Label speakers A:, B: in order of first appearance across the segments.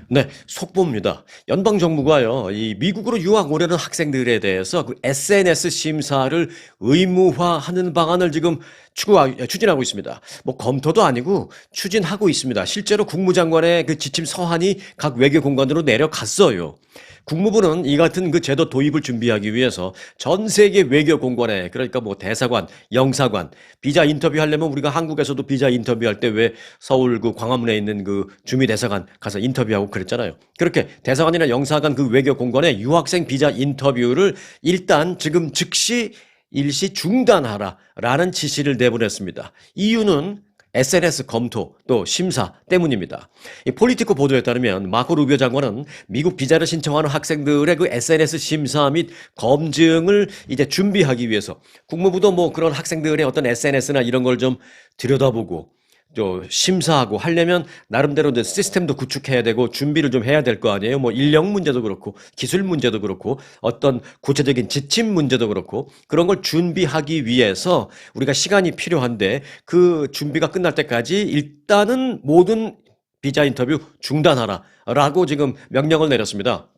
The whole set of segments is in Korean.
A: 네, 속보입니다. 연방정부가요, 이 미국으로 유학 오려는 학생들에 대해서 그 SNS 심사를 의무화하는 방안을 지금 추진하고 있습니다. 뭐 검토도 아니고 추진하고 있습니다. 실제로 국무장관의 그 지침 서한이 각 외교공관으로 내려갔어요. 국무부는 이 같은 그 제도 도입을 준비하기 위해서 전 세계 외교공관에, 그러니까 뭐 대사관, 영사관, 비자 인터뷰하려면 우리가 한국에서도 비자 인터뷰할 때 왜 서울 그 광화문에 있는 그 주미대사관 가서 인터뷰하고 그랬잖아요. 그렇게 대사관이나 영사관 그 외교공관에 유학생 비자 인터뷰를 일단 지금 즉시 일시 중단하라라는 지시를 내보냈습니다. 이유는 SNS 검토 또 심사 때문입니다. 이 폴리티코 보도에 따르면 마코 루비오 장관은 미국 비자를 신청하는 학생들의 그 SNS 심사 및 검증을 이제 준비하기 위해서 국무부도 뭐 그런 학생들의 어떤 SNS나 이런 걸 좀 들여다보고 또 심사하고 하려면 나름대로 이제 시스템도 구축해야 되고 준비를 좀 해야 될 거 아니에요. 뭐 인력 문제도 그렇고 기술 문제도 그렇고 어떤 구체적인 지침 문제도 그렇고 그런 걸 준비하기 위해서 우리가 시간이 필요한데 그 준비가 끝날 때까지 일단은 모든 비자 인터뷰 중단하라라고 지금 명령을 내렸습니다.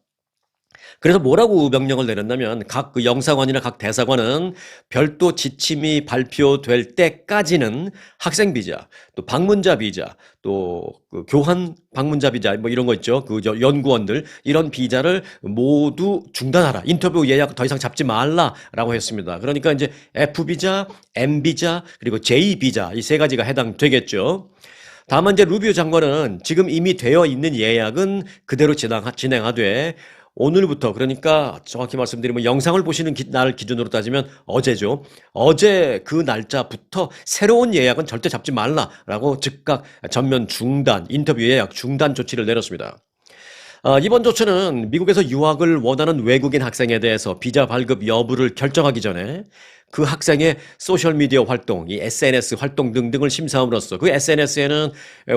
A: 그래서 뭐라고 명령을 내렸냐면 각 그 영사관이나 각 대사관은 별도 지침이 발표될 때까지는 학생 비자, 또 방문자 비자, 또그 교환 방문자 비자 뭐 이런 거 있죠. 그 연구원들 이런 비자를 모두 중단하라. 인터뷰 예약 더 이상 잡지 말라라고 했습니다. 그러니까 이제 F 비자, M 비자, 그리고 J 비자 이 세 가지가 해당되겠죠. 다만 이제 루비오 장관은 지금 이미 되어 있는 예약은 그대로 진행하되 오늘부터 그러니까 정확히 말씀드리면 영상을 보시는 날 기준으로 따지면 어제죠. 어제 그 날짜부터 새로운 예약은 절대 잡지 말라라고 즉각 전면 중단, 인터뷰 예약 중단 조치를 내렸습니다. 이번 조처는 미국에서 유학을 원하는 외국인 학생에 대해서 비자 발급 여부를 결정하기 전에 그 학생의 소셜미디어 활동, 이 SNS 활동 등등을 심사함으로써 그 SNS에는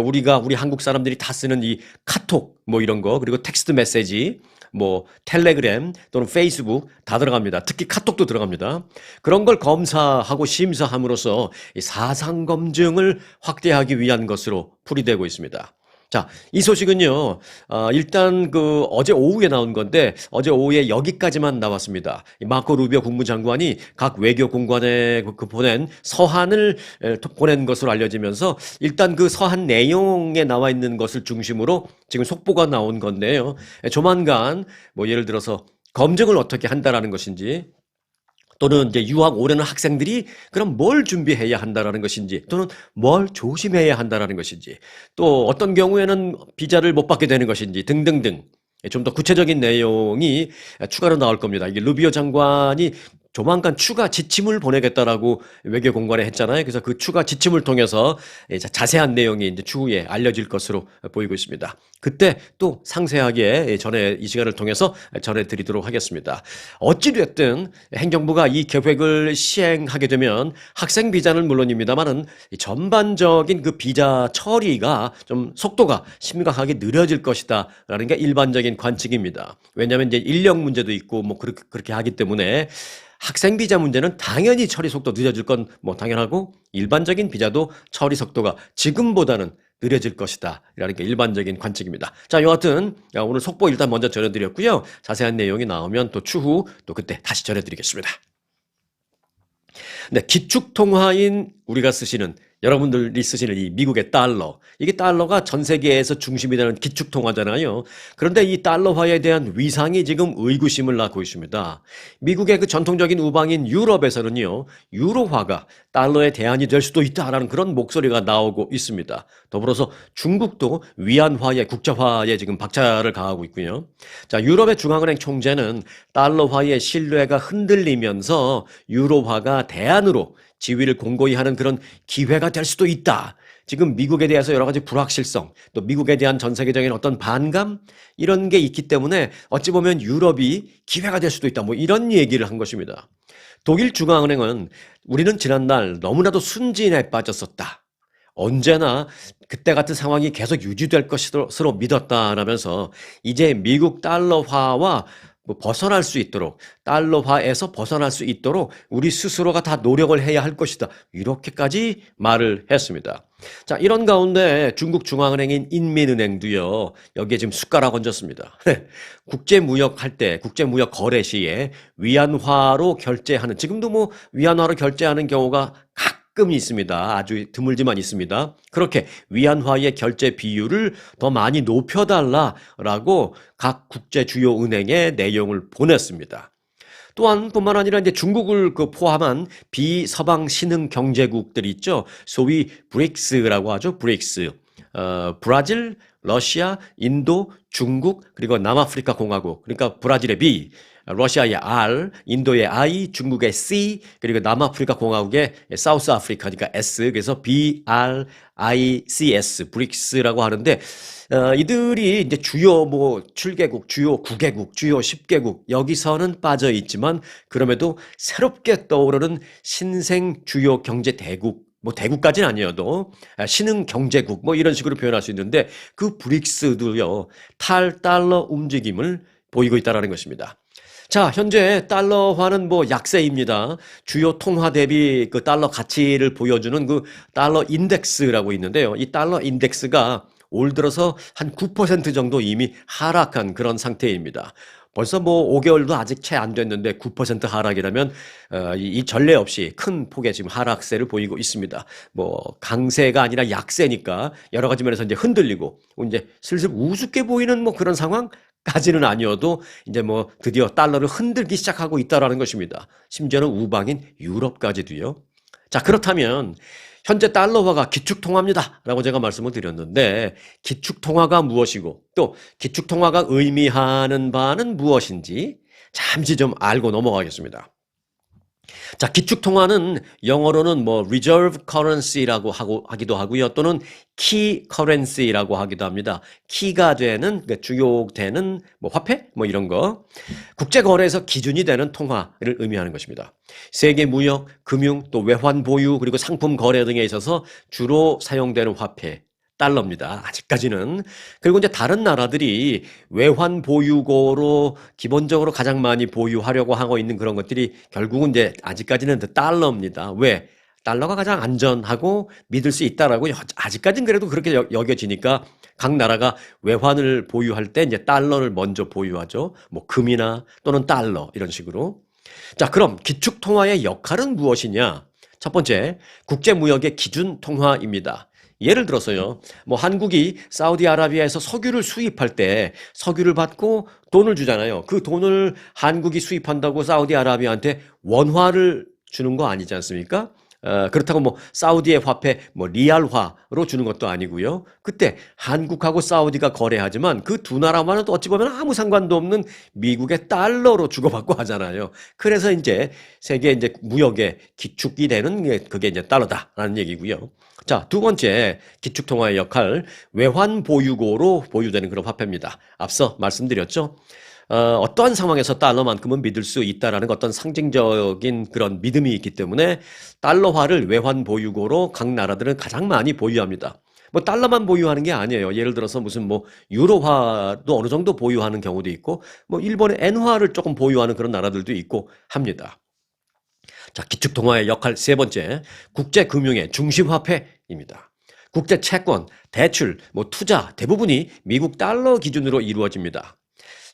A: 우리 한국 사람들이 다 쓰는 이 카톡 뭐 이런 거 그리고 텍스트 메시지 뭐 텔레그램 또는 페이스북 다 들어갑니다. 특히 카톡도 들어갑니다. 그런 걸 검사하고 심사함으로써 이 사상 검증을 확대하기 위한 것으로 풀이되고 있습니다. 자, 이 소식은요, 일단 그 어제 오후에 나온 건데, 어제 오후에 여기까지만 나왔습니다. 이 마코 루비오 국무장관이 각 외교공관에 그 보낸 서한을 보낸 것으로 알려지면서, 일단 그 서한 내용에 나와 있는 것을 중심으로 지금 속보가 나온 건데요. 조만간, 뭐 예를 들어서 검증을 어떻게 한다라는 것인지, 또는 이제 유학 오려는 학생들이 그럼 뭘 준비해야 한다라는 것인지 또는 뭘 조심해야 한다라는 것인지 또 어떤 경우에는 비자를 못 받게 되는 것인지 등등등 좀 더 구체적인 내용이 추가로 나올 겁니다. 이게 루비오 장관이 조만간 추가 지침을 보내겠다라고 외교공관에 했잖아요. 그래서 그 추가 지침을 통해서 이제 자세한 내용이 이제 추후에 알려질 것으로 보이고 있습니다. 그때 또 상세하게 이 시간을 통해서 전해드리도록 하겠습니다. 어찌됐든 행정부가 이 계획을 시행하게 되면 학생 비자는 물론입니다만은 전반적인 그 비자 처리가 좀 속도가 심각하게 느려질 것이다라는 게 일반적인 관측입니다. 왜냐하면 이제 인력 문제도 있고 뭐 그렇게 하기 때문에 학생 비자 문제는 당연히 처리 속도 늦어질 건 뭐 당연하고 일반적인 비자도 처리 속도가 지금보다는 느려질 것이다. 라는 게 일반적인 관측입니다. 자, 여하튼 오늘 속보 일단 먼저 전해드렸고요. 자세한 내용이 나오면 또 추후 또 그때 다시 전해드리겠습니다. 네, 기축통화인 우리가 쓰시는 여러분들이 쓰시는 이 미국의 달러. 이게 달러가 전 세계에서 중심이 되는 기축통화잖아요. 그런데 이 달러화에 대한 위상이 지금 의구심을 낳고 있습니다. 미국의 그 전통적인 우방인 유럽에서는요, 유로화가 달러의 대안이 될 수도 있다라는 그런 목소리가 나오고 있습니다. 더불어서 중국도 위안화의 국제화에 지금 박차를 가하고 있고요. 자, 유럽의 중앙은행 총재는 달러화의 신뢰가 흔들리면서 유로화가 대안으로 지위를 공고히 하는 그런 기회가 될 수도 있다. 지금 미국에 대해서 여러 가지 불확실성, 또 미국에 대한 전 세계적인 어떤 반감 이런 게 있기 때문에 어찌 보면 유럽이 기회가 될 수도 있다. 뭐 이런 얘기를 한 것입니다. 독일 중앙은행은 우리는 지난날 너무나도 순진에 빠졌었다. 언제나 그때 같은 상황이 계속 유지될 것으로 믿었다라면서 이제 미국 달러화와 뭐 벗어날 수 있도록 달러화에서 벗어날 수 있도록 우리 스스로가 다 노력을 해야 할 것이다. 이렇게까지 말을 했습니다. 자, 이런 가운데 중국 중앙은행인 인민은행도요. 여기에 지금 숟가락 얹었습니다. 국제무역 할 때, 국제무역 거래 시에 위안화로 결제하는 지금도 뭐 위안화로 결제하는 경우가 가끔 있습니다. 아주 드물지만 있습니다. 그렇게 위안화의 결제 비율을 더 많이 높여달라라고 각 국제 주요 은행에 내용을 보냈습니다. 또한 뿐만 아니라 이제 중국을 포함한 비서방 신흥 경제국들 있죠. 소위 브릭스라고 하죠. 브릭스. 브라질, 러시아, 인도, 중국, 그리고 남아프리카 공화국. 그러니까 브라질의 B, 러시아의 R, 인도의 I, 중국의 C, 그리고 남아프리카 공화국의 사우스 아프리카, 그러니까 S, 그래서 BRICS, 브릭스라고 하는데, 이들이 이제 주요 뭐 7개국, 주요 9개국, 주요 10개국, 여기서는 빠져 있지만, 그럼에도 새롭게 떠오르는 신생 주요 경제 대국, 뭐 대국까지는 아니어도 신흥 경제국 뭐 이런 식으로 표현할 수 있는데 그 브릭스도요 탈달러 움직임을 보이고 있다는 것입니다. 자, 현재 달러화는 뭐 약세입니다. 주요 통화 대비 그 달러 가치를 보여주는 그 달러 인덱스라고 있는데요. 이 달러 인덱스가 올 들어서 한 9% 정도 이미 하락한 그런 상태입니다. 벌써 뭐 5개월도 아직 채 안 됐는데 9% 하락이라면 이 전례 없이 큰 폭의 지금 하락세를 보이고 있습니다. 뭐 강세가 아니라 약세니까 여러 가지 면에서 이제 흔들리고 이제 슬슬 우습게 보이는 뭐 그런 상황까지는 아니어도 이제 뭐 드디어 달러를 흔들기 시작하고 있다라는 것입니다. 심지어는 우방인 유럽까지도요. 자, 그렇다면 현재 달러화가 기축통화입니다라고 제가 말씀을 드렸는데 기축통화가 무엇이고 또 기축통화가 의미하는 바는 무엇인지 잠시 좀 알고 넘어가겠습니다. 자, 기축통화는 영어로는 뭐 reserve currency라고 하기도 하고요. 또는 key currency라고 하기도 합니다. 키가 되는 그러니까 주요되는 뭐 화폐 뭐 이런 거. 국제 거래에서 기준이 되는 통화를 의미하는 것입니다. 세계 무역, 금융, 또 외환 보유 그리고 상품 거래 등에 있어서 주로 사용되는 화폐 달러입니다. 아직까지는. 그리고 이제 다른 나라들이 외환 보유고로 기본적으로 가장 많이 보유하려고 하고 있는 그런 것들이 결국은 이제 아직까지는 달러입니다. 왜? 달러가 가장 안전하고 믿을 수 있다라고 아직까지는 그래도 그렇게 여겨지니까 각 나라가 외환을 보유할 때 이제 달러를 먼저 보유하죠. 뭐 금이나 또는 달러 이런 식으로. 자, 그럼 기축 통화의 역할은 무엇이냐? 첫 번째, 국제 무역의 기준 통화입니다. 예를 들어서요, 뭐 한국이 사우디아라비아에서 석유를 수입할 때 석유를 받고 돈을 주잖아요. 그 돈을 한국이 수입한다고 사우디아라비아한테 원화를 주는 거 아니지 않습니까? 그렇다고 뭐 사우디의 화폐 뭐 리알화로 주는 것도 아니고요. 그때 한국하고 사우디가 거래하지만 그 두 나라만은 또 어찌 보면 아무 상관도 없는 미국의 달러로 주고받고 하잖아요. 그래서 이제 세계 이제 무역의 기축이 되는 게 그게 이제 달러다라는 얘기고요. 자, 두 번째 기축통화의 역할, 외환 보유고로 보유되는 그런 화폐입니다. 앞서 말씀드렸죠. 어떠한 상황에서 달러만큼은 믿을 수 있다라는 어떤 상징적인 그런 믿음이 있기 때문에 달러화를 외환 보유고로 각 나라들은 가장 많이 보유합니다. 뭐 달러만 보유하는 게 아니에요. 예를 들어서 무슨 뭐 유로화도 어느 정도 보유하는 경우도 있고 뭐 일본의 엔화를 조금 보유하는 그런 나라들도 있고 합니다. 자, 기축통화의 역할 세 번째, 국제금융의 중심화폐입니다. 국제 채권, 대출, 뭐 투자 대부분이 미국 달러 기준으로 이루어집니다.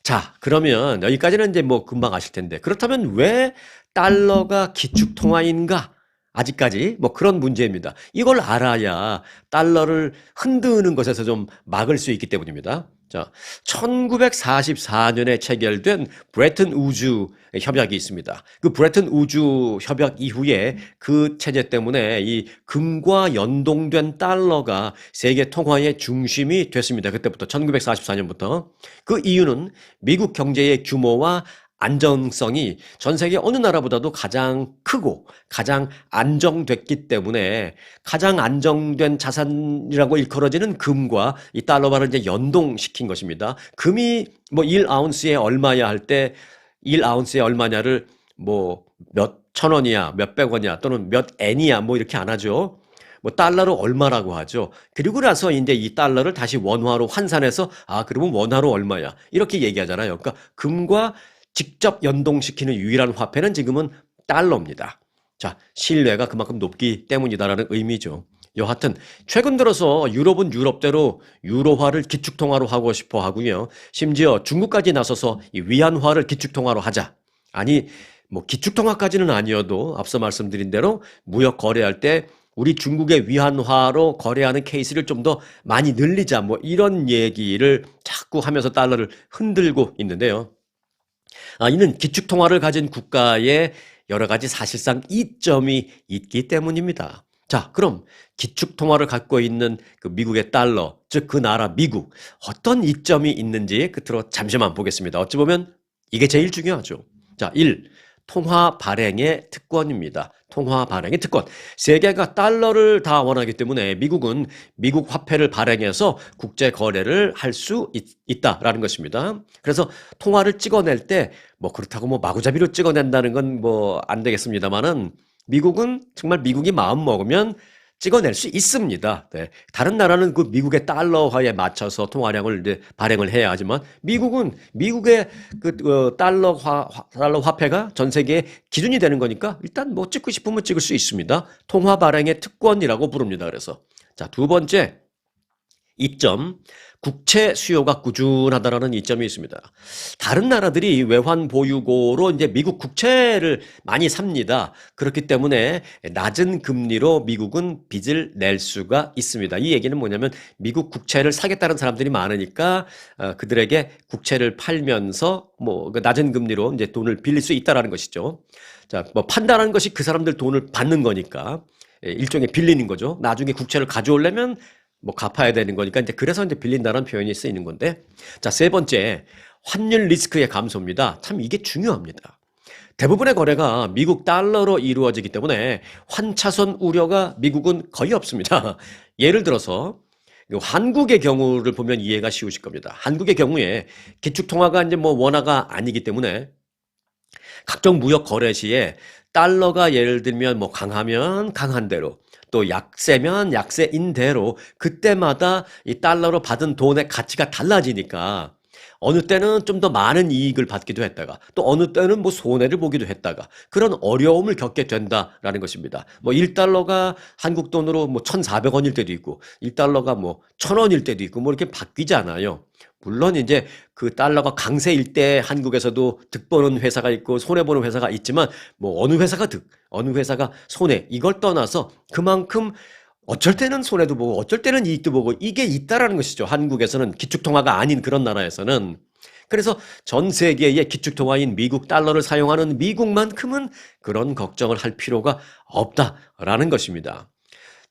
A: 자, 그러면 여기까지는 이제 뭐 금방 아실 텐데 그렇다면 왜 달러가 기축통화인가? 아직까지 뭐 그런 문제입니다. 이걸 알아야 달러를 흔드는 것에서 좀 막을 수 있기 때문입니다. 자, 1944년에 체결된 브레튼 우주 협약이 있습니다. 그 브레튼 우주 협약 이후에 그 체제 때문에 이 금과 연동된 달러가 세계 통화의 중심이 됐습니다. 그때부터 1944년부터. 그 이유는 미국 경제의 규모와 안정성이 전 세계 어느 나라보다도 가장 크고 가장 안정됐기 때문에 가장 안정된 자산이라고 일컬어지는 금과 이 달러화를 이제 연동시킨 것입니다. 금이 뭐 1아운스에 얼마야 할 때 1아운스에 얼마냐를 뭐 몇 천 원이야, 몇백 원이야 또는 몇 엔이야 뭐 이렇게 안 하죠. 뭐 달러로 얼마라고 하죠. 그리고 나서 이제 이 달러를 다시 원화로 환산해서 아, 그러면 원화로 얼마야. 이렇게 얘기하잖아요. 그러니까 금과 직접 연동시키는 유일한 화폐는 지금은 달러입니다. 자, 신뢰가 그만큼 높기 때문이다라는 의미죠. 여하튼 최근 들어서 유럽은 유럽대로 유로화를 기축통화로 하고 싶어 하고요. 심지어 중국까지 나서서 이 위안화를 기축통화로 하자. 아니, 뭐 기축통화까지는 아니어도 앞서 말씀드린 대로 무역 거래할 때 우리 중국의 위안화로 거래하는 케이스를 좀 더 많이 늘리자. 뭐 이런 얘기를 자꾸 하면서 달러를 흔들고 있는데요. 이는 기축통화를 가진 국가의 여러 가지 사실상 이점이 있기 때문입니다. 자, 그럼 기축통화를 갖고 있는 그 미국의 달러, 즉 그 나라 미국, 어떤 이점이 있는지 끝으로 잠시만 보겠습니다. 어찌 보면 이게 제일 중요하죠. 자, 1. 통화 발행의 특권입니다. 통화 발행의 특권. 세계가 달러를 다 원하기 때문에 미국은 미국 화폐를 발행해서 국제 거래를 할 수 있다라는 것입니다. 그래서 통화를 찍어낼 때 뭐 그렇다고 뭐 마구잡이로 찍어낸다는 건 뭐 안 되겠습니다만은 미국은 정말 미국이 마음 먹으면 찍어낼 수 있습니다. 네. 다른 나라는 그 미국의 달러화에 맞춰서 통화량을 이제 발행을 해야 하지만 미국은 미국의 달러 화폐가 전 세계의 기준이 되는 거니까 일단 뭐 찍고 싶으면 찍을 수 있습니다. 통화 발행의 특권이라고 부릅니다. 그래서 자, 두 번째 이점, 국채 수요가 꾸준하다라는 이점이 있습니다. 다른 나라들이 외환 보유고로 이제 미국 국채를 많이 삽니다. 그렇기 때문에 낮은 금리로 미국은 빚을 낼 수가 있습니다. 이 얘기는 뭐냐면 미국 국채를 사겠다는 사람들이 많으니까 그들에게 국채를 팔면서 뭐 낮은 금리로 이제 돈을 빌릴 수 있다라는 것이죠. 자, 뭐 판다는 것이 그 사람들 돈을 받는 거니까 일종의 빌리는 거죠. 나중에 국채를 가져오려면 뭐 갚아야 되는 거니까 이제 그래서 이제 빌린다는 표현이 쓰이는 건데, 자, 세 번째 환율 리스크의 감소입니다. 참 이게 중요합니다. 대부분의 거래가 미국 달러로 이루어지기 때문에 환차손 우려가 미국은 거의 없습니다. 예를 들어서 한국의 경우를 보면 이해가 쉬우실 겁니다. 한국의 경우에 기축통화가 이제 뭐 원화가 아니기 때문에 각종 무역 거래 시에 달러가 예를 들면 뭐 강하면 강한 대로 또 약세면 약세인 대로 그때마다 이 달러로 받은 돈의 가치가 달라지니까 어느 때는 좀 더 많은 이익을 받기도 했다가 또 어느 때는 뭐 손해를 보기도 했다가 그런 어려움을 겪게 된다라는 것입니다. 뭐 1달러가 한국 돈으로 뭐 1,400원일 때도 있고 1달러가 뭐 1,000원일 때도 있고 뭐 이렇게 바뀌잖아요. 물론 이제 그 달러가 강세일 때 한국에서도 득 보는 회사가 있고 손해 보는 회사가 있지만 뭐 어느 회사가 득, 어느 회사가 손해 이걸 떠나서 그만큼 어쩔 때는 손해도 보고 어쩔 때는 이익도 보고 이게 있다라는 것이죠. 한국에서는 기축통화가 아닌 그런 나라에서는. 그래서 전 세계의 기축통화인 미국 달러를 사용하는 미국만큼은 그런 걱정을 할 필요가 없다라는 것입니다.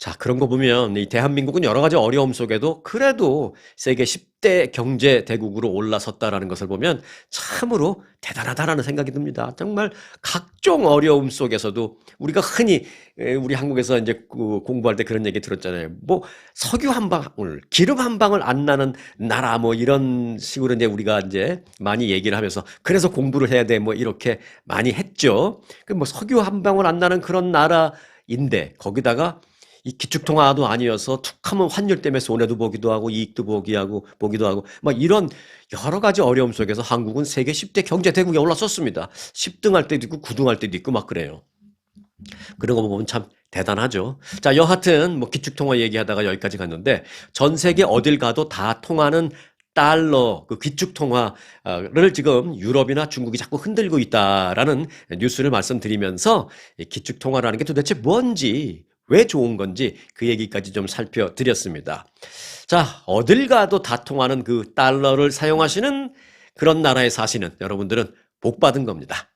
A: 자, 그런 거 보면 이 대한민국은 여러 가지 어려움 속에도 그래도 세계 10대 경제 대국으로 올라섰다라는 것을 보면 참으로 대단하다라는 생각이 듭니다. 정말 각종 어려움 속에서도 우리가 흔히 우리 한국에서 이제 공부할 때 그런 얘기 들었잖아요. 뭐 석유 한 방울, 기름 한 방울 안 나는 나라 뭐 이런 식으로 이제 우리가 이제 많이 얘기를 하면서 그래서 공부를 해야 돼 뭐 이렇게 많이 했죠. 그 뭐 석유 한 방울 안 나는 그런 나라인데 거기다가 이 기축통화도 아니어서 툭하면 환율 때문에 손해도 보기도 하고 이익도 보기도 하고 막 이런 여러 가지 어려움 속에서 한국은 세계 10대 경제 대국에 올라섰습니다. 10등 할 때도 있고 9등 할 때도 있고 막 그래요. 그런 거 보면 참 대단하죠. 자, 여하튼 뭐 기축통화 얘기하다가 여기까지 갔는데 전 세계 어딜 가도 다 통하는 달러, 그 기축통화를 지금 유럽이나 중국이 자꾸 흔들고 있다라는 뉴스를 말씀드리면서 이 기축통화라는 게 도대체 뭔지 왜 좋은 건지 그 얘기까지 좀 살펴드렸습니다. 자, 어딜 가도 다 통하는 그 달러를 사용하시는 그런 나라에 사시는 여러분들은 복 받은 겁니다.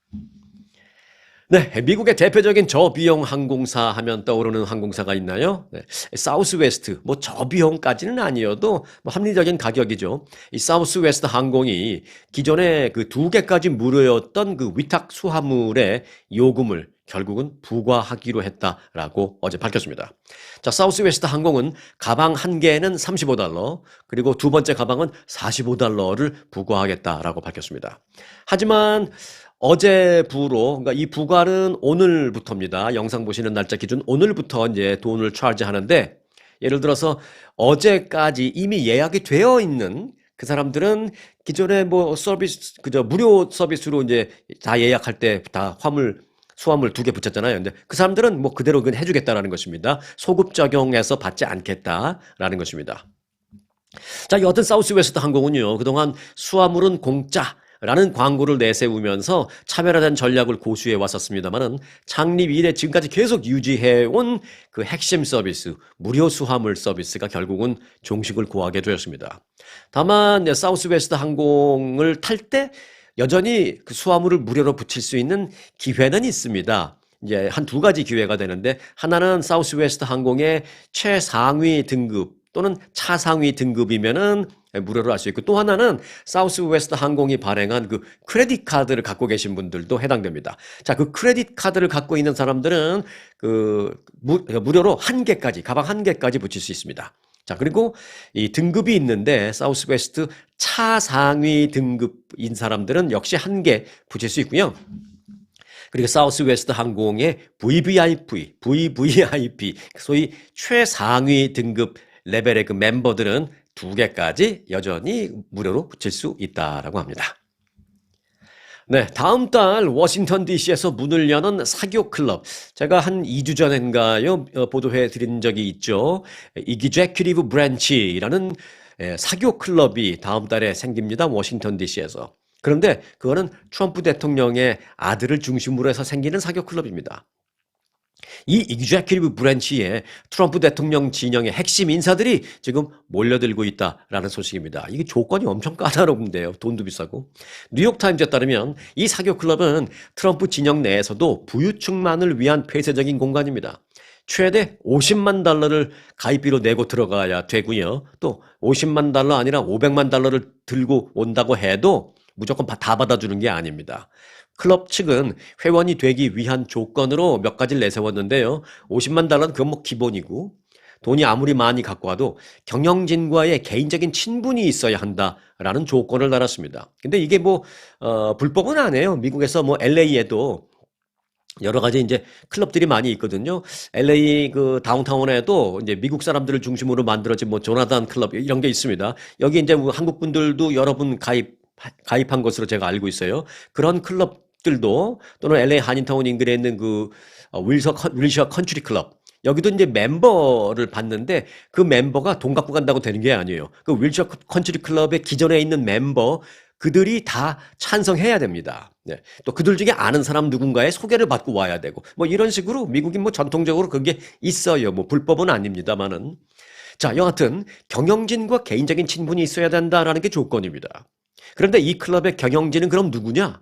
A: 네, 미국의 대표적인 저비용 항공사 하면 떠오르는 항공사가 있나요? 네, 사우스웨스트, 뭐 저비용까지는 아니어도 뭐 합리적인 가격이죠. 이 사우스웨스트 항공이 기존에 그 2개까지 무료였던 그 위탁 수화물의 요금을 결국은 부과하기로 했다라고 어제 밝혔습니다. 자, 사우스웨스트 항공은 가방 한 개는 $35, 그리고 두 번째 가방은 $45를 부과하겠다라고 밝혔습니다. 하지만 어제부로, 그러니까 이 부과는 오늘부터입니다. 영상 보시는 날짜 기준 오늘부터 이제 돈을 차지하는데, 예를 들어서 어제까지 이미 예약이 되어 있는 그 사람들은 기존에 뭐 서비스, 그저 무료 서비스로 이제 다 예약할 때 다 수화물 2개 붙였잖아요. 근데 그 사람들은 뭐 그대로 그냥 해주겠다라는 것입니다. 소급 적용해서 받지 않겠다라는 것입니다. 자, 여하튼 사우스웨스트 항공은요, 그동안 수화물은 공짜라는 광고를 내세우면서 차별화된 전략을 고수해 왔었습니다만은 창립 이래 지금까지 계속 유지해온 그 핵심 서비스, 무료 수화물 서비스가 결국은 종식을 고하게 되었습니다. 다만, 사우스웨스트 항공을 탈 때 여전히 그 수화물을 무료로 붙일 수 있는 기회는 있습니다. 이제 한 2가지 기회가 되는데, 하나는 사우스웨스트 항공의 최상위 등급 또는 차상위 등급이면은 무료로 할 수 있고, 또 하나는 사우스웨스트 항공이 발행한 그 크레딧 카드를 갖고 계신 분들도 해당됩니다. 자, 그 크레딧 카드를 갖고 있는 사람들은 무료로 1개까지, 가방 1개까지 붙일 수 있습니다. 자, 그리고 이 등급이 있는데 사우스웨스트 차상위 등급인 사람들은 역시 1개 붙일 수 있고요. 그리고 사우스웨스트 항공의 VVIP, 소위 최상위 등급 레벨의 그 멤버들은 2개까지 여전히 무료로 붙일 수 있다라고 합니다. 네, 다음 달 워싱턴 DC에서 문을 여는 사교 클럽. 제가 한 2주 전인가요? 보도해 드린 적이 있죠. 이기제큐티브 브랜치라는 사교 클럽이 다음 달에 생깁니다. 워싱턴 DC에서. 그런데 그거는 트럼프 대통령의 아들을 중심으로 해서 생기는 사교 클럽입니다. 이 이기제큐티브 브랜치에 트럼프 대통령 진영의 핵심 인사들이 지금 몰려들고 있다라는 소식입니다. 이게 조건이 엄청 까다로운데요. 돈도 비싸고. 뉴욕타임즈에 따르면 이 사교 클럽은 트럼프 진영 내에서도 부유층만을 위한 폐쇄적인 공간입니다. 최대 50만 달러를 가입비로 내고 들어가야 되고요. 또 50만 달러 아니라 500만 달러를 들고 온다고 해도 무조건 다 받아주는 게 아닙니다. 클럽 측은 회원이 되기 위한 조건으로 몇 가지를 내세웠는데요. 50만 달러는 그건 뭐 기본이고, 돈이 아무리 많이 갖고 와도 경영진과의 개인적인 친분이 있어야 한다라는 조건을 달았습니다. 근데 이게 불법은 아니에요. 미국에서 LA에도 여러 가지 이제 클럽들이 많이 있거든요. LA 그 다운타운에도 이제 미국 사람들을 중심으로 만들어진 조나단 클럽 이런 게 있습니다. 여기 이제 한국 분들도 여러분 가입한 것으로 제가 알고 있어요. 그런 클럽들도 또는 LA 한인타운 인근에 있는 그 윌셔 컨트리 클럽 여기도 이제 멤버를 받는데 그 멤버가 돈 갖고 간다고 되는 게 아니에요. 그 윌셔 컨트리 클럽의 기존에 있는 멤버 그들이 다 찬성해야 됩니다. 네. 또 그들 중에 아는 사람 누군가의 소개를 받고 와야 되고 이런 식으로 미국이 전통적으로 그게 있어요. 불법은 아닙니다만은. 자, 여하튼 경영진과 개인적인 친분이 있어야 된다라는 게 조건입니다. 그런데 이 클럽의 경영진은 그럼 누구냐?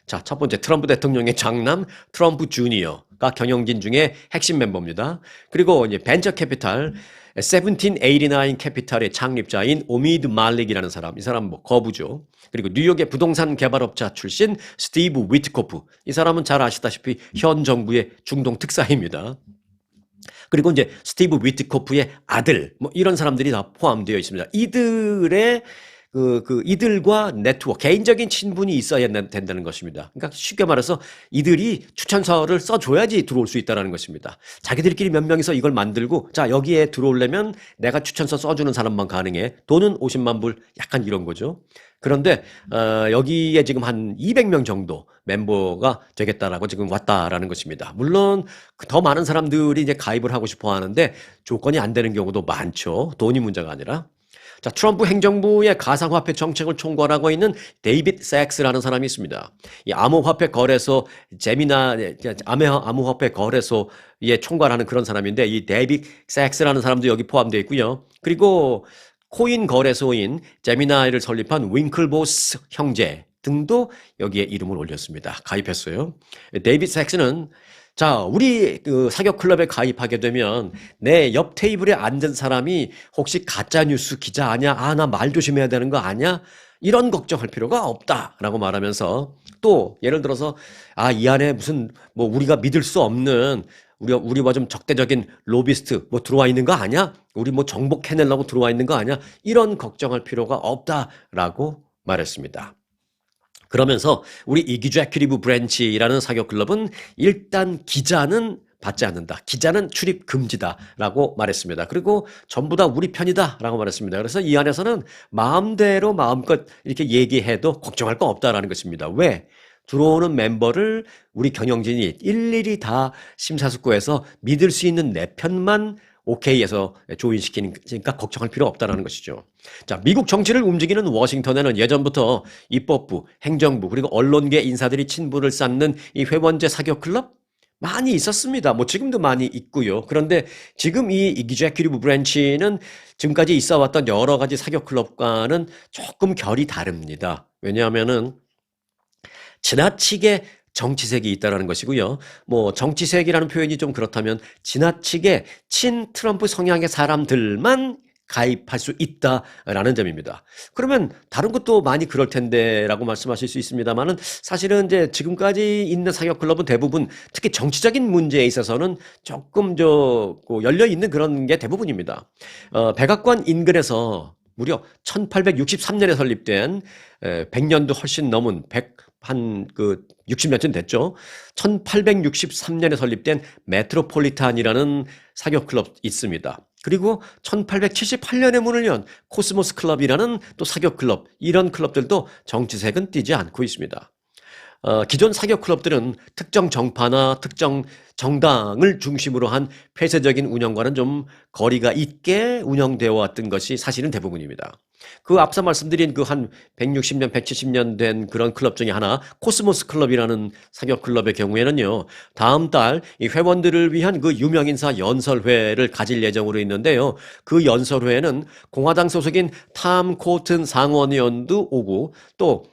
A: 자, 첫 번째 트럼프 대통령의 장남 트럼프 주니어가 경영진 중에 핵심 멤버입니다. 그리고 이제 벤처 캐피탈 1789 캐피탈의 창립자인 오미드 말릭이라는 사람, 이 사람 거부죠. 그리고 뉴욕의 부동산 개발업자 출신 스티브 위트코프, 이 사람은 잘 아시다시피 현 정부의 중동 특사입니다. 그리고 이제 스티브 위트코프의 아들, 이런 사람들이 다 포함되어 있습니다. 이들과 네트워크, 개인적인 친분이 있어야 된다는 것입니다. 그러니까 쉽게 말해서 이들이 추천서를 써줘야지 들어올 수 있다는 것입니다. 자기들끼리 몇 명이서 이걸 만들고, 자, 여기에 들어오려면 내가 추천서 써주는 사람만 가능해. 돈은 50만 불, 약간 이런 거죠. 그런데, 여기에 지금 한 200명 정도 멤버가 되겠다라고 지금 왔다라는 것입니다. 물론, 더 많은 사람들이 이제 가입을 하고 싶어 하는데, 조건이 안 되는 경우도 많죠. 돈이 문제가 아니라. 자, 트럼프 행정부의 가상화폐 정책을 총괄하고 있는 데이빗 섹스라는 사람이 있습니다. 이 암호화폐 거래소, 암호화폐 거래소에 총괄하는 그런 사람인데, 이 데이빗 섹스라는 사람도 여기 포함되어 있고요. 그리고 코인 거래소인 제미나이를 설립한 윙클보스 형제 등도 여기에 이름을 올렸습니다. 가입했어요. 데이빗 섹스는 자, 우리 그 사격 클럽에 가입하게 되면 내 옆 테이블에 앉은 사람이 혹시 가짜뉴스 기자 아냐? 나 말 조심해야 되는 거 아냐? 이런 걱정할 필요가 없다라고 말하면서 또 예를 들어서 이 안에 무슨 우리가 믿을 수 없는 우리와 좀 적대적인 로비스트 들어와 있는 거 아냐? 우리 정복해내려고 들어와 있는 거 아냐? 이런 걱정할 필요가 없다라고 말했습니다. 그러면서 우리 이기제큐티브 브랜치라는 사교 클럽은 일단 기자는 받지 않는다. 기자는 출입 금지다라고 말했습니다. 그리고 전부 다 우리 편이다라고 말했습니다. 그래서 이 안에서는 마음대로 마음껏 이렇게 얘기해도 걱정할 거 없다라는 것입니다. 왜? 들어오는 멤버를 우리 경영진이 일일이 다 심사숙고해서 믿을 수 있는 내 편만 오케이해서 조인시키니까 걱정할 필요 없다는 것이죠. 자, 미국 정치를 움직이는 워싱턴에는 예전부터 입법부, 행정부, 그리고 언론계 인사들이 친분을 쌓는 이 회원제 사교 클럽 많이 있었습니다. 뭐 지금도 많이 있고요. 그런데 지금 이 이기제큐티브 브랜치는 지금까지 있어왔던 여러 가지 사교 클럽과는 조금 결이 다릅니다. 왜냐하면은 지나치게 정치색이 있다라는 것이고요. 뭐 정치색이라는 표현이 좀 그렇다면 지나치게 친 트럼프 성향의 사람들만 가입할 수 있다라는 점입니다. 그러면 다른 것도 많이 그럴 텐데라고 말씀하실 수 있습니다만은 사실은 이제 지금까지 있는 사격 클럽은 대부분 특히 정치적인 문제에 있어서는 조금 열려 있는 그런 게 대부분입니다. 백악관 인근에서 무려 1863년에 설립된 100년도 훨씬 넘은 한 60년쯤 됐죠. 1863년에 설립된 메트로폴리탄이라는 사교 클럽 있습니다. 그리고 1878년에 문을 연 코스모스 클럽이라는 또 사교 클럽, 이런 클럽들도 정치색은 띄지 않고 있습니다. 기존 사교 클럽들은 특정 정파나 특정 정당을 중심으로 한 폐쇄적인 운영과는 좀 거리가 있게 운영되어 왔던 것이 사실은 대부분입니다. 그 앞서 말씀드린 그 한 160년, 170년 된 그런 클럽 중에 하나, 코스모스 클럽이라는 사교 클럽의 경우에는요, 다음 달 이 회원들을 위한 그 유명인사 연설회를 가질 예정으로 있는데요. 그 연설회에는 공화당 소속인 탐 코튼 상원의원도 오고, 또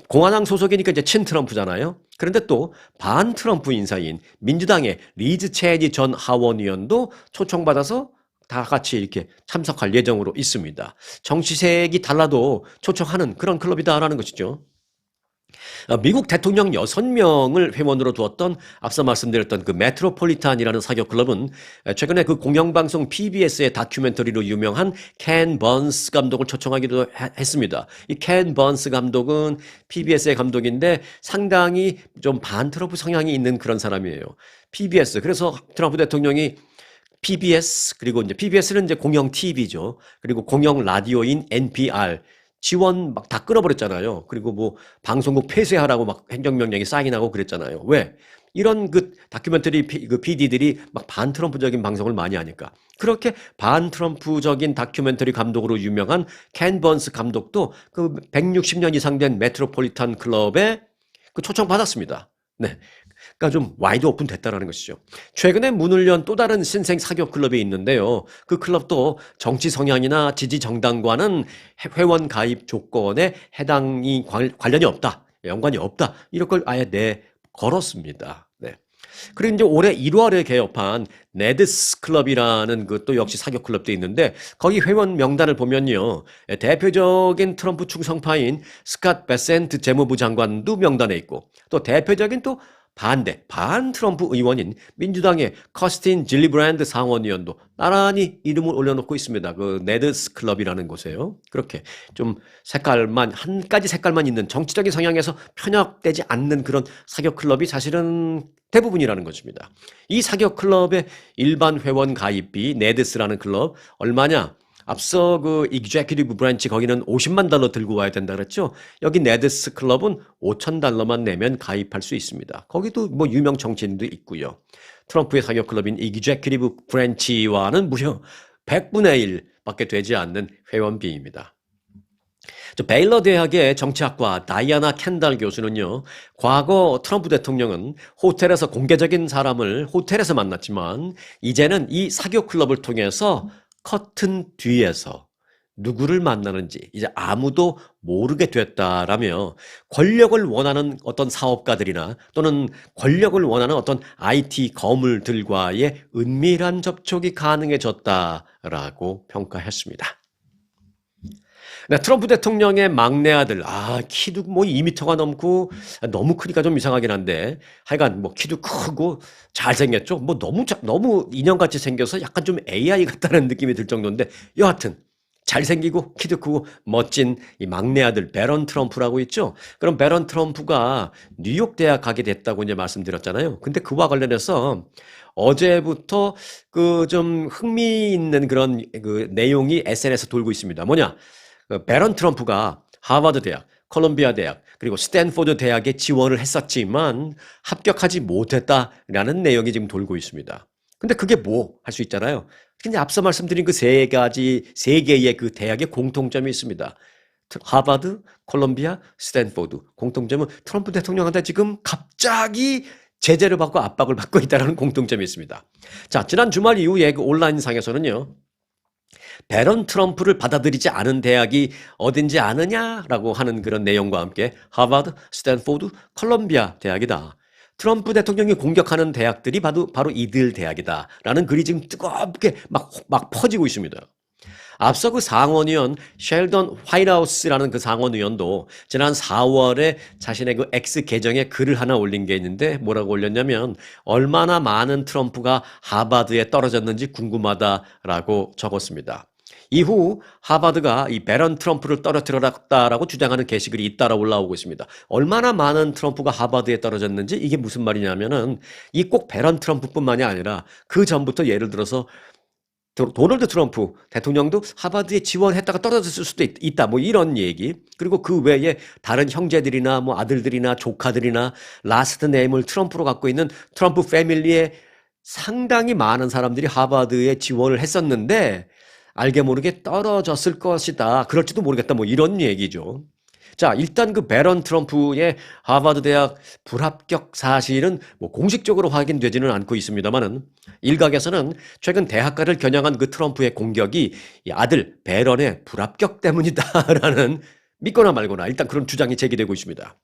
A: 공화당 소속이니까 이제 친 트럼프잖아요. 그런데 또 반 트럼프 인사인 민주당의 리즈 체니 전 하원의원도 초청받아서 다 같이 이렇게 참석할 예정으로 있습니다. 정치색이 달라도 초청하는 그런 클럽이다라는 것이죠. 미국 대통령 6명을 회원으로 두었던 앞서 말씀드렸던 그 메트로폴리탄이라는 사교 클럽은 최근에 그 공영방송 PBS의 다큐멘터리로 유명한 켄 번스 감독을 초청하기도 했습니다. 이 켄 번스 감독은 PBS의 감독인데 상당히 좀 반트럼프 성향이 있는 그런 사람이에요. PBS. 그래서 트럼프 대통령이 PBS, 그리고 이제 PBS는 이제 공영 TV죠. 그리고 공영 라디오인 NPR 지원 막 다 끊어버렸잖아요. 그리고 뭐 방송국 폐쇄하라고 막 행정명령이 사인하고 그랬잖아요. 왜? 이런 그 다큐멘터리 그 PD들이 막 반트럼프적인 방송을 많이 하니까. 그렇게 반트럼프적인 다큐멘터리 감독으로 유명한 켄 번스 감독도 그 160년 이상 된 메트로폴리탄 클럽에 그 초청받았습니다. 네. 그러니까 좀 와이드 오픈 됐다라는 것이죠. 최근에 문을 연 또 다른 신생 사교 클럽이 있는데요. 그 클럽도 정치 성향이나 지지 정당과는 회원 가입 조건에 해당이 관련이 없다. 연관이 없다. 이런 걸 아예 걸었습니다. 네. 그리고 이제 올해 1월에 개업한 네드스 클럽이라는 그 또 역시 사교 클럽도 있는데 거기 회원 명단을 보면요. 대표적인 트럼프 충성파인 스캇 베센트 재무부 장관도 명단에 있고 또 대표적인 또 반 트럼프 의원인 민주당의 커스틴 질리브랜드 상원의원도 나란히 이름을 올려놓고 있습니다. 그 네드스 클럽이라는 곳에요. 그렇게 좀 한 가지 색깔만 있는 정치적인 성향에서 편협되지 않는 그런 사교 클럽이 사실은 대부분이라는 것입니다. 이 사교 클럽의 일반 회원 가입비 네드스라는 클럽 얼마냐? 앞서 그 이그제큐티브 브랜치 거기는 $50만 들고 와야 된다 그랬죠. 여기 네드스 클럽은 $5,000만 내면 가입할 수 있습니다. 거기도 뭐 유명 정치인도 있고요. 트럼프의 사교 클럽인 이그제큐티브 브랜치와는 무려 100분의 1밖에 되지 않는 회원비입니다. 베일러 대학의 정치학과 다이아나 켄달 교수는요, 과거 트럼프 대통령은 호텔에서 공개적인 사람을 호텔에서 만났지만 이제는 이 사교 클럽을 통해서 커튼 뒤에서 누구를 만나는지 이제 아무도 모르게 됐다라며 권력을 원하는 어떤 사업가들이나 또는 권력을 원하는 어떤 IT 거물들과의 은밀한 접촉이 가능해졌다라고 평가했습니다. 네, 트럼프 대통령의 막내 아들, 키도 뭐 2m가 넘고, 너무 크니까 좀 이상하긴 한데, 하여간 뭐 키도 크고, 잘생겼죠? 너무 인형같이 생겨서 약간 좀 AI 같다는 느낌이 들 정도인데, 여하튼, 잘생기고 키도 크고 멋진 이 막내 아들 베런 트럼프라고 있죠. 그럼 베런 트럼프가 뉴욕 대학 가게 됐다고 이제 말씀드렸잖아요. 근데 그와 관련해서 어제부터 그 좀 흥미있는 그런 그 내용이 SNS에 돌고 있습니다. 뭐냐? 그 베런 트럼프가 하버드 대학, 콜롬비아 대학, 그리고 스탠포드 대학에 지원을 했었지만 합격하지 못했다라는 내용이 지금 돌고 있습니다. 근데 그게 뭐 할 수 있잖아요. 근데 앞서 말씀드린 그 세 개의 그 대학의 공통점이 있습니다. 하버드, 콜롬비아, 스탠포드. 공통점은 트럼프 대통령한테 지금 갑자기 제재를 받고 압박을 받고 있다는 공통점이 있습니다. 자, 지난 주말 이후에 그 온라인상에서는요. 베런 트럼프를 받아들이지 않은 대학이 어딘지 아느냐라고 하는 그런 내용과 함께 하버드, 스탠포드, 콜롬비아 대학이다. 트럼프 대통령이 공격하는 대학들이 바로 이들 대학이다라는 글이 지금 뜨겁게 막 퍼지고 있습니다. 앞서 그 상원의원 셸던 화이트하우스라는 그 상원의원도 지난 4월에 자신의 그 X 계정에 글을 하나 올린 게 있는데 뭐라고 올렸냐면 얼마나 많은 트럼프가 하버드에 떨어졌는지 궁금하다라고 적었습니다. 이후 하버드가 이 베런 트럼프를 떨어뜨렸다라고 주장하는 게시글이 잇따라 올라오고 있습니다. 얼마나 많은 트럼프가 하버드에 떨어졌는지 이게 무슨 말이냐면은 이 꼭 베런 트럼프뿐만이 아니라 그 전부터 예를 들어서 도널드 트럼프 대통령도 하버드에 지원했다가 떨어졌을 수도 있다. 뭐 이런 얘기. 그리고 그 외에 다른 형제들이나 뭐 아들들이나 조카들이나 라스트 네임을 트럼프로 갖고 있는 트럼프 패밀리에 상당히 많은 사람들이 하버드에 지원을 했었는데 알게 모르게 떨어졌을 것이다. 그럴지도 모르겠다. 뭐 이런 얘기죠. 자, 일단 그 베런 트럼프의 하버드 대학 불합격 사실은 뭐 공식적으로 확인되지는 않고 있습니다만은 일각에서는 최근 대학가를 겨냥한 그 트럼프의 공격이 이 아들 베런의 불합격 때문이다라는 믿거나 말거나 일단 그런 주장이 제기되고 있습니다.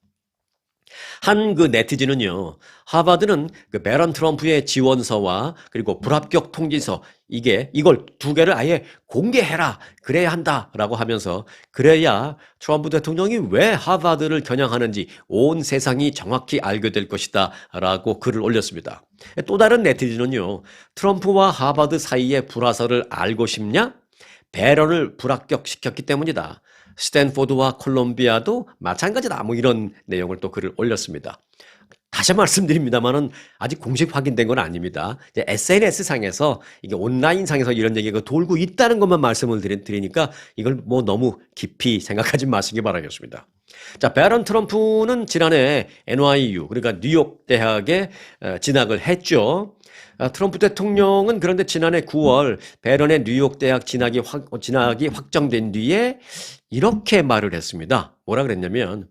A: 한 그 네티즌은요, 하버드는 그 베런 트럼프의 지원서와 그리고 불합격 통지서 이걸 두 개를 아예 공개해라. 그래야 한다라고 하면서 그래야 트럼프 대통령이 왜 하버드를 겨냥하는지 온 세상이 정확히 알게 될 것이다라고 글을 올렸습니다. 또 다른 네티즌은요, 트럼프와 하버드 사이의 불화설을 알고 싶냐? 베런을 불합격시켰기 때문이다. 스탠포드와 콜롬비아도 마찬가지다. 뭐 이런 내용을 또 글을 올렸습니다. 다시 말씀드립니다만은 아직 공식 확인된 건 아닙니다. 이제 SNS 상에서 이게 온라인 상에서 이런 얘기가 돌고 있다는 것만 말씀을 드리니까 이걸 뭐 너무 깊이 생각하지 마시기 바라겠습니다. 자, 베런 트럼프는 지난해 NYU 그러니까 뉴욕 대학에 진학을 했죠. 트럼프 대통령은 그런데 지난해 9월 베런의 뉴욕 대학 진학이 확정된 뒤에 이렇게 말을 했습니다. 뭐라 그랬냐면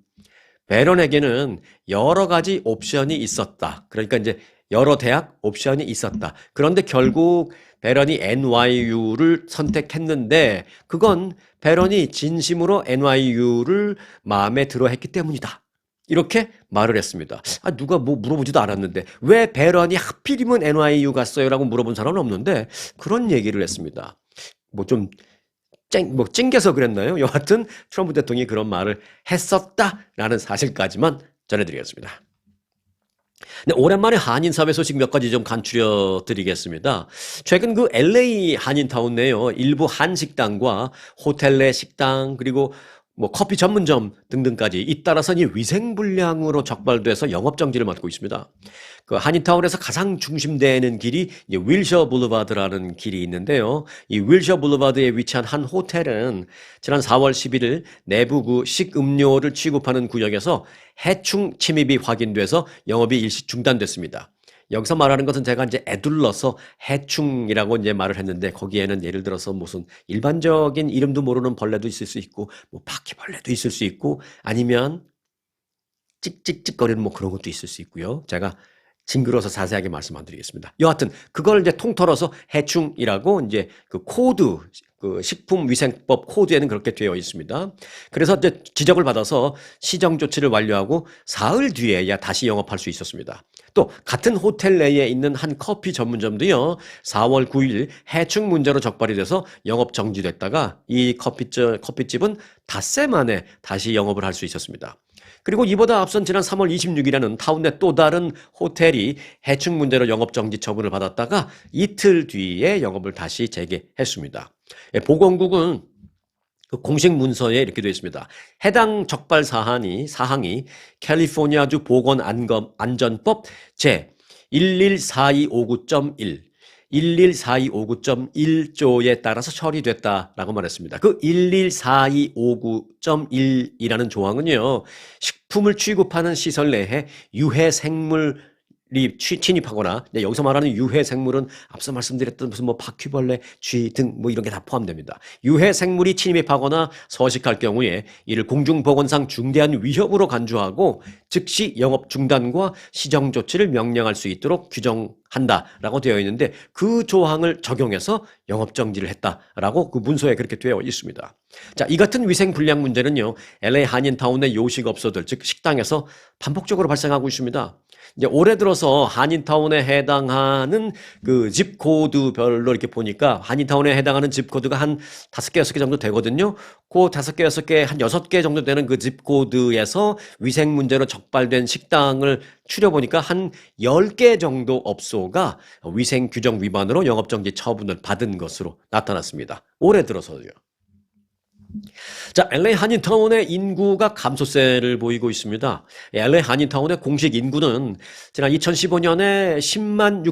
A: 베런에게는 여러 가지 옵션이 있었다. 그러니까 이제 여러 대학 옵션이 있었다. 그런데 결국 베런이 NYU를 선택했는데 그건 베런이 진심으로 NYU를 마음에 들어 했기 때문이다. 이렇게 말을 했습니다. 누가 뭐 물어보지도 않았는데 왜 베런이 하필이면 NYU 갔어요? 라고 물어본 사람은 없는데 그런 얘기를 했습니다. 찡겨서 그랬나요? 여하튼 트럼프 대통령이 그런 말을 했었다라는 사실까지만 전해드리겠습니다. 네, 오랜만에 한인사회 소식 몇 가지 좀 간추려 드리겠습니다. 최근 그 LA 한인타운 내요. 일부 한식당과 호텔 내 식당 그리고 뭐 커피 전문점 등등까지 잇따라서 이 위생불량으로 적발돼서 영업정지를 맞고 있습니다. 그 한인타운에서 가장 중심되는 길이 이제 윌셔 블루바드라는 길이 있는데요. 이 윌셔 블루바드에 위치한 한 호텔은 지난 4월 11일 내부 그 식음료를 취급하는 구역에서 해충 침입이 확인돼서 영업이 일시 중단됐습니다. 여기서 말하는 것은 제가 이제 애둘러서 해충이라고 이제 말을 했는데 거기에는 예를 들어서 무슨 일반적인 이름도 모르는 벌레도 있을 수 있고 뭐 바퀴벌레도 있을 수 있고 아니면 찍찍찍거리는 뭐 그런 것도 있을 수 있고요. 제가 징그러서 자세하게 말씀 안 드리겠습니다. 여하튼 그걸 이제 통틀어서 해충이라고 이제 그 코드 그 식품위생법 코드에는 그렇게 되어 있습니다. 그래서 이제 지적을 받아서 시정 조치를 완료하고 사흘 뒤에야 다시 영업할 수 있었습니다. 또 같은 호텔 내에 있는 한 커피 전문점도요. 4월 9일 해충 문제로 적발이 돼서 영업 정지됐다가 이 커피집은 닷새 만에 다시 영업을 할 수 있었습니다. 그리고 이보다 앞선 지난 3월 26일에는 타운 내 또 다른 호텔이 해충 문제로 영업정지 처분을 받았다가 이틀 뒤에 영업을 다시 재개했습니다. 보건국은 그 공식 문서에 이렇게 되어 있습니다. 해당 적발 사항이 캘리포니아주 보건안전법 제 114259.1, 114259.1조에 따라서 처리됐다라고 말했습니다. 그 114259.1이라는 조항은요, 식품을 취급하는 시설 내에 유해 생물이 침입하거나, 여기서 말하는 유해 생물은 앞서 말씀드렸던 무슨 뭐 바퀴벌레, 쥐 등 뭐 이런 게 다 포함됩니다. 유해 생물이 침입하거나 서식할 경우에 이를 공중보건상 중대한 위협으로 간주하고 즉시 영업 중단과 시정 조치를 명령할 수 있도록 규정한다라고 되어 있는데, 그 조항을 적용해서 영업 정지를 했다라고 그 문서에 그렇게 되어 있습니다. 자, 이 같은 위생 불량 문제는요, LA 한인타운의 요식업소들, 즉 식당에서 반복적으로 발생하고 있습니다. 이제 올해 들어서 한인타운에 해당하는 그 집 코드별로 이렇게 보니까 한인타운에 해당하는 집 코드가 한 5개, 6개 정도 되거든요. 그 5개, 6개, 한 6개 정도 되는 그 집 코드에서 위생 문제로 적발된 식당을 추려보니까 한 10개 정도 업소가 위생 규정 위반으로 영업정지 처분을 받은 것으로 나타났습니다. 올해 들어서요. 자, LA 한인타운의 인구가 감소세를 보이고 있습니다. LA 한인타운의 공식 인구는 지난 2015년에 10만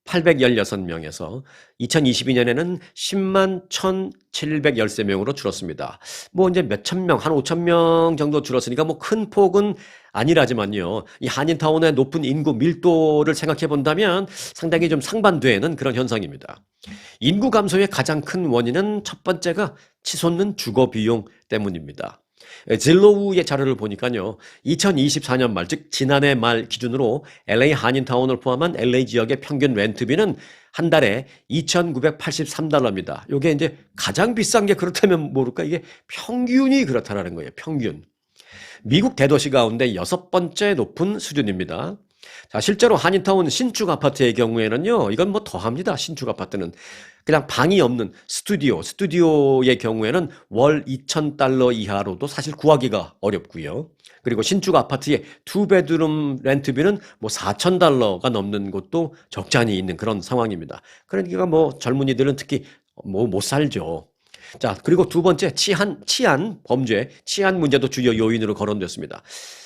A: 6,816명에서 2022년에는 10만 1,713명으로 줄었습니다. 뭐 이제 몇천 명, 한 5천 명 정도 줄었으니까 뭐 큰 폭은 아니라지만요. 이 한인타운의 높은 인구 밀도를 생각해 본다면 상당히 좀 상반되는 그런 현상입니다. 인구 감소의 가장 큰 원인은 첫 번째가 치솟는 주거 비용 때문입니다. 진로우의 자료를 보니까요, 2024년 말, 즉 지난해 말 기준으로 LA 한인타운을 포함한 LA 지역의 평균 렌트비는 한 달에 2,983달러입니다. 이게 이제 가장 비싼 게 그렇다면 모를까? 이게 평균이 그렇다라는 거예요. 평균. 미국 대도시 가운데 6번째 높은 수준입니다. 자, 실제로 한인타운 신축 아파트의 경우에는요, 이건 뭐 더합니다. 신축 아파트는. 그냥 방이 없는 스튜디오의 경우에는 월 2,000달러 이하로도 사실 구하기가 어렵고요. 그리고 신축 아파트의 투베드룸 렌트비는 뭐 4,000달러가 넘는 곳도 적잖이 있는 그런 상황입니다. 그러니까 뭐 젊은이들은 특히 뭐 못 살죠. 자, 그리고 두 번째, 범죄, 치안 문제도 주요 요인으로 거론됐습니다.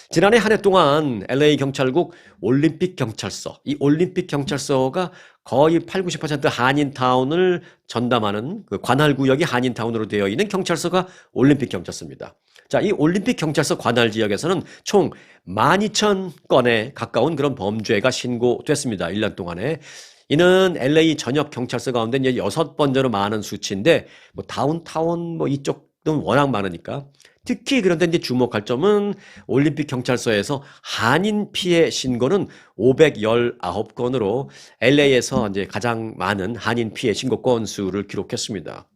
A: 지난해 한 해 동안 LA 경찰국 올림픽 경찰서, 이 올림픽 경찰서가 거의 8, 90% 한인타운을 전담하는 그 관할 구역이 한인타운으로 되어 있는 경찰서가 올림픽 경찰서입니다. 자, 이 올림픽 경찰서 관할 지역에서는 총 12,000건에 가까운 그런 범죄가 신고됐습니다. 1년 동안에. 이는 LA 전역 경찰서 가운데 이제 6번째로 많은 수치인데, 뭐 다운타운 뭐 이쪽은 워낙 많으니까. 특히 그런데 이제 주목할 점은 올림픽 경찰서에서 한인 피해 신고는 519건으로 LA에서 이제 가장 많은 한인 피해 신고 건수를 기록했습니다.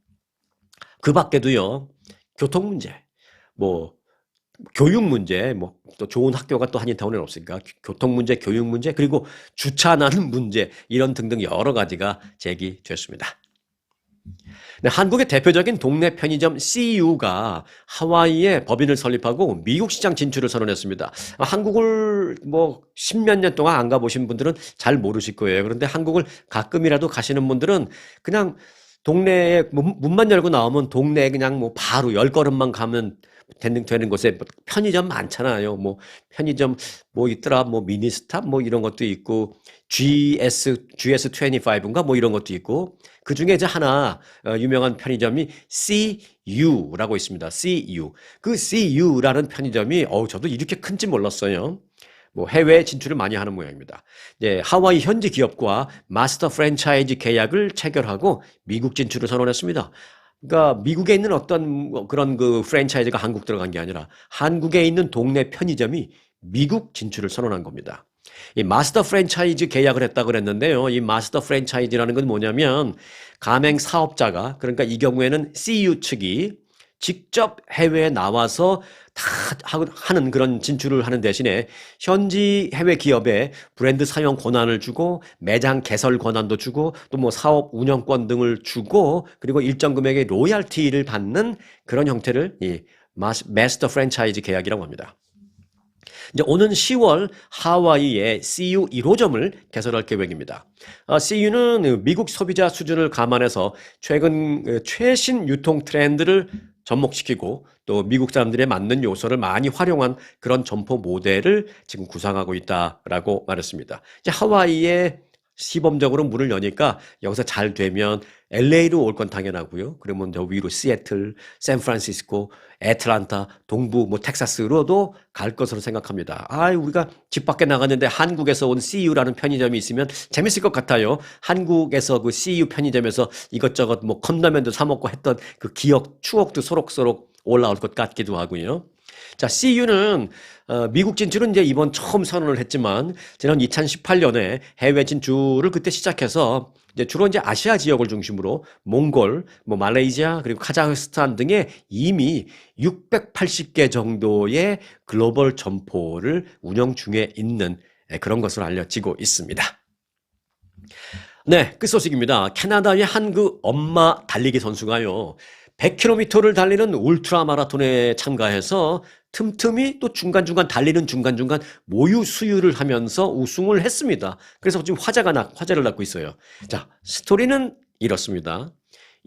A: 그 밖에도요, 교통 문제, 뭐 교육 문제, 뭐 또 좋은 학교가 또 한인타운에는 없으니까 교통 문제, 교육 문제, 그리고 주차나는 문제, 이런 등등 여러 가지가 제기됐습니다. 네, 한국의 대표적인 동네 편의점 CU가 하와이에 법인을 설립하고 미국 시장 진출을 선언했습니다. 한국을 뭐 십몇 년 동안 안 가보신 분들은 잘 모르실 거예요. 그런데 한국을 가끔이라도 가시는 분들은 그냥 동네에 문만 열고 나오면 동네에 그냥 뭐 바로 10걸음만 가면 되는 곳에 편의점 많잖아요. 뭐 편의점 뭐 있더라, 뭐 미니스탑 뭐 이런 것도 있고 GS25인가 뭐 이런 것도 있고, 그 중에 이제 하나 유명한 편의점이 CU라고 있습니다. CU. 그 CU라는 편의점이 저도 이렇게 큰지 몰랐어요. 뭐 해외 진출을 많이 하는 모양입니다. 이제 하와이 현지 기업과 마스터 프랜차이즈 계약을 체결하고 미국 진출을 선언했습니다. 그러니까 미국에 있는 어떤 그런 그 프랜차이즈가 한국 들어간 게 아니라 한국에 있는 동네 편의점이 미국 진출을 선언한 겁니다. 이 마스터 프랜차이즈 계약을 했다고 그랬는데요. 이 마스터 프랜차이즈라는 건 뭐냐면 가맹 사업자가, 그러니까 이 경우에는 CU 측이 직접 해외에 나와서 다 하는 그런 진출을 하는 대신에 현지 해외 기업에 브랜드 사용 권한을 주고 매장 개설 권한도 주고 또 뭐 사업 운영권 등을 주고, 그리고 일정 금액의 로얄티를 받는 그런 형태를 이 마스터 프랜차이즈 계약이라고 합니다. 이제 오는 10월 하와이의 CU 1호점을 개설할 계획입니다. CU는 미국 소비자 수준을 감안해서 최근 최신 유통 트렌드를 접목시키고 또 미국 사람들에 맞는 요소를 많이 활용한 그런 점포 모델을 지금 구상하고 있다라고 말했습니다. 이제 하와이에 시범적으로 문을 여니까 여기서 잘 되면 LA로 올 건 당연하고요. 그러면 더 위로 시애틀, 샌프란시스코, 애틀란타, 동부 뭐 텍사스로도 갈 것으로 생각합니다. 우리가 집 밖에 나갔는데 한국에서 온 CU라는 편의점이 있으면 재밌을 것 같아요. 한국에서 그 CU 편의점에서 이것저것 뭐 컵라면도 사 먹고 했던 그 기억, 추억도 소록소록 올라올 것 같기도 하고요. 자, CU는 미국 진출은 이제 이번 처음 선언을 했지만 지난 2018년에 해외 진출을 그때 시작해서 이제 주로 이제 아시아 지역을 중심으로 몽골, 뭐 말레이시아 그리고 카자흐스탄 등에 이미 680개 정도의 글로벌 점포를 운영 중에 있는 그런 것으로 알려지고 있습니다. 네, 끝소식입니다. 캐나다의 한 그 엄마 달리기 선수가요. 100km를 달리는 울트라 마라톤에 참가해서 틈틈이 또 중간중간 달리는 중간중간 모유 수유를 하면서 우승을 했습니다. 그래서 지금 화제를 낳고 있어요. 자, 스토리는 이렇습니다.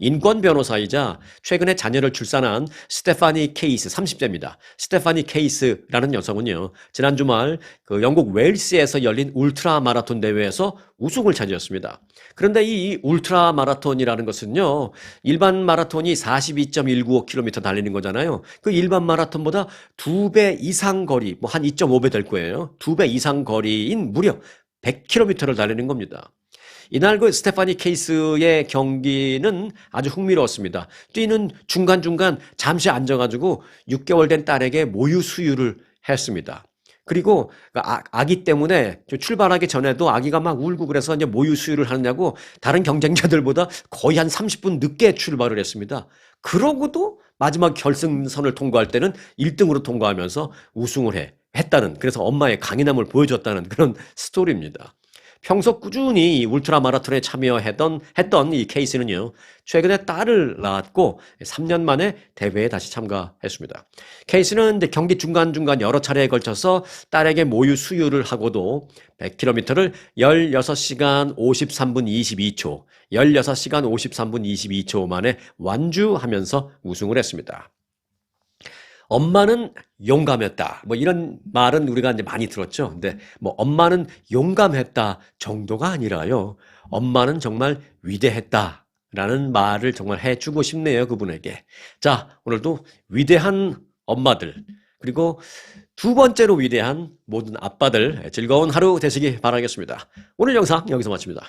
A: 인권 변호사이자 최근에 자녀를 출산한 스테파니 케이스 30세입니다. 스테파니 케이스라는 여성은요. 지난 주말 그 영국 웨일스에서 열린 울트라 마라톤 대회에서 우승을 차지했습니다. 그런데 이 울트라 마라톤이라는 것은요. 일반 마라톤이 42.195km 달리는 거잖아요. 그 일반 마라톤보다 2배 이상 거리, 뭐 한 2.5배 될 거예요. 2배 이상 거리인 무려 100km를 달리는 겁니다. 이날 그 스테파니 케이스의 경기는 아주 흥미로웠습니다. 뛰는 중간중간 잠시 앉아가지고 6개월 된 딸에게 모유 수유를 했습니다. 그리고 아기 때문에 출발하기 전에도 아기가 막 울고 그래서 이제 모유 수유를 하느냐고 다른 경쟁자들보다 거의 한 30분 늦게 출발을 했습니다. 그러고도 마지막 결승선을 통과할 때는 1등으로 통과하면서 우승을 했다는, 그래서 엄마의 강인함을 보여줬다는 그런 스토리입니다. 평소 꾸준히 울트라 마라톤에 참여했던 이 케이스는요, 최근에 딸을 낳았고 3년 만에 대회에 다시 참가했습니다. 케이스는 경기 중간중간 여러 차례에 걸쳐서 딸에게 모유 수유를 하고도 100km를 16시간 53분 22초, 16시간 53분 22초 만에 완주하면서 우승을 했습니다. 엄마는 용감했다. 뭐 이런 말은 우리가 이제 많이 들었죠. 근데 뭐 엄마는 용감했다 정도가 아니라요. 엄마는 정말 위대했다. 라는 말을 정말 해주고 싶네요. 그분에게. 자, 오늘도 위대한 엄마들, 그리고 두 번째로 위대한 모든 아빠들 즐거운 하루 되시기 바라겠습니다. 오늘 영상 여기서 마칩니다.